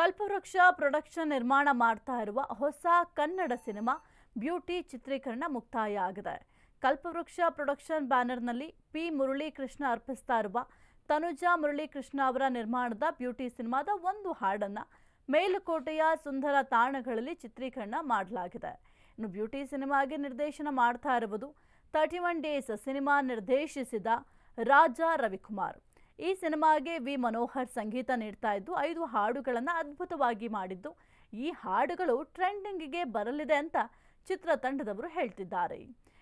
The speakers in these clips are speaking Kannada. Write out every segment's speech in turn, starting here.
ಕಲ್ಪವೃಕ್ಷ ಪ್ರೊಡಕ್ಷನ್ ನಿರ್ಮಾಣ ಮಾಡ್ತಾ ಇರುವ ಹೊಸ ಕನ್ನಡ ಸಿನಿಮಾ ಬ್ಯೂಟಿ ಚಿತ್ರೀಕರಣ ಮುಕ್ತಾಯ ಆಗಿದೆ. ಕಲ್ಪವೃಕ್ಷ ಪ್ರೊಡಕ್ಷನ್ ಬ್ಯಾನರ್ನಲ್ಲಿ ಪಿ ಮುರಳೀಕೃಷ್ಣ ಅರ್ಪಿಸ್ತಾ ಇರುವ ತನುಜಾ ಮುರಳೀಕೃಷ್ಣ ಅವರ ನಿರ್ಮಾಣದ ಬ್ಯೂಟಿ ಸಿನಿಮಾದ ಒಂದು ಹಾಡನ್ನ ಮೇಲುಕೋಟೆಯ ಸುಂದರ ತಾಣಗಳಲ್ಲಿ ಚಿತ್ರೀಕರಣ ಮಾಡಲಾಗಿದೆ. ಇನ್ನು ಬ್ಯೂಟಿ ಸಿನಿಮಾಗೆ ನಿರ್ದೇಶನ ಮಾಡ್ತಾ ಇರುವುದು 31 ಡೇಸ್ ಸಿನಿಮಾ ನಿರ್ದೇಶಿಸಿದ ರಾಜಾ ರವಿಕುಮಾರ್. ಈ ಸಿನಿಮಾಗೆ ವಿ ಮನೋಹರ್ ಸಂಗೀತ ನೀಡ್ತಾ ಇದ್ದು 5 ಹಾಡುಗಳನ್ನು ಅದ್ಭುತವಾಗಿ ಮಾಡಿದ್ದು, ಈ ಹಾಡುಗಳು ಟ್ರೆಂಡಿಂಗ್ಗೆ ಬರಲಿದೆ ಅಂತ ಚಿತ್ರತಂಡದವರು ಹೇಳ್ತಿದ್ದಾರೆ.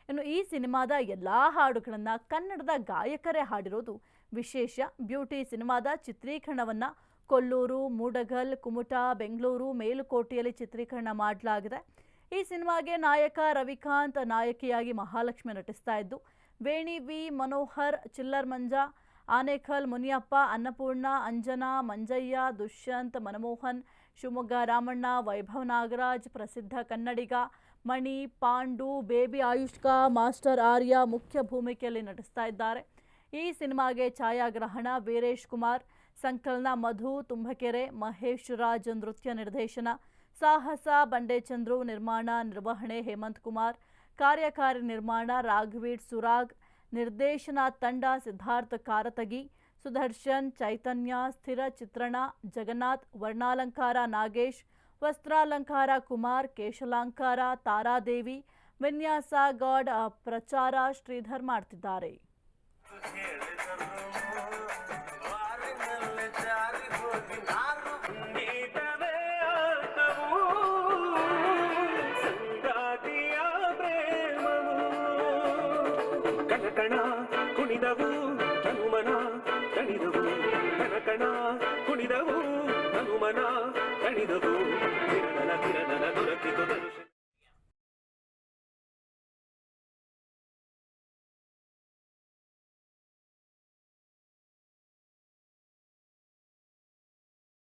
ಇನ್ನು ಈ ಸಿನಿಮಾದ ಎಲ್ಲಾ ಹಾಡುಗಳನ್ನು ಕನ್ನಡದ ಗಾಯಕರೇ ಹಾಡಿರೋದು ವಿಶೇಷ. ಬ್ಯೂಟಿ ಸಿನಿಮಾದ ಚಿತ್ರೀಕರಣವನ್ನ ಕೊಲ್ಲೂರು, ಮೂಡಗಲ್, ಕುಮಟಾ, ಬೆಂಗಳೂರು, ಮೇಲುಕೋಟೆಯಲ್ಲಿ ಚಿತ್ರೀಕರಣ ಮಾಡಲಾಗಿದೆ. ಈ ಸಿನಿಮಾಗೆ ನಾಯಕ ರವಿಕಾಂತ್, ನಾಯಕಿಯಾಗಿ ಮಹಾಲಕ್ಷ್ಮಿ ನಟಿಸ್ತಾ ಇದ್ದು, ವೇಣಿ ವಿ ಮನೋಹರ್, ಚಿಲ್ಲರ್ ಮಂಜಾ, ಆನೇಕಲ್ ಮುನಿಯಪ್ಪ, ಅನ್ನಪೂರ್ಣ, ಅಂಜನಾ, ಮಂಜಯ್ಯ, ದುಷ್ಯಂತ್, ಮನಮೋಹನ್, ಶಿವಮೊಗ್ಗ ರಾಮಣ್ಣ, ವೈಭವ್ ನಾಗರಾಜ್, ಪ್ರಸಿದ್ಧ ಕನ್ನಡಿಗ ಮಣಿ, ಪಾಂಡು, ಬೇಬಿ ಆಯುಷ್ಕಾ, ಮಾಸ್ಟರ್ ಆರ್ಯ ಮುಖ್ಯ ಭೂಮಿಕೆಯಲ್ಲಿ ನಟಿಸ್ತಾ ಇದ್ದಾರೆ. ಈ ಸಿನಿಮಾಗೆ ಛಾಯಾಗ್ರಹಣ ವೀರೇಶ್ ಕುಮಾರ್, ಸಂಕಲನ ಮಧು ತುಂಬಕೆರೆ, ಮಹೇಶ್ ರಾಜ್ ನೃತ್ಯ ನಿರ್ದೇಶನ, ಸಾಹಸ ಬಂಡೇಚಂದ್ರು, ನಿರ್ಮಾಣ ನಿರ್ವಹಣೆ ಹೇಮಂತ್ ಕುಮಾರ್, ಕಾರ್ಯಕಾರಿ ನಿರ್ಮಾಣ ರಾಘವೀರ್ ಸುರಾಗ್, ನಿರ್ದೇಶನ ತಂಡ ಸಿದ್ಧಾರ್ಥ್ ಕಾರತಗಿ, ಸುದರ್ಶನ್, ಚೈತನ್ಯ, ಸ್ಥಿರ ಚಿತ್ರಣ ಜಗನ್ನಾಥ್, ವರ್ಣಾಲಂಕಾರ ನಾಗೇಶ್, ವಸ್ತ್ರಾಲಂಕಾರ ಕುಮಾರ್, ಕೇಶಾಲಂಕಾರ ತಾರಾದೇವಿ, ವಿನ್ಯಾಸ ಗಾಡ್, ಪ್ರಚಾರ ಶ್ರೀಧರ್ ಮಾಡ್ತಿದ್ದಾರೆ. ಕಣ ಕುಣಿದವು ಹನುಮನ ಕಣಿದವು, ಕಣ ಕುಣಿದವು ಹನುಮನ ಕಣಿದವು, ಕಿರಣನ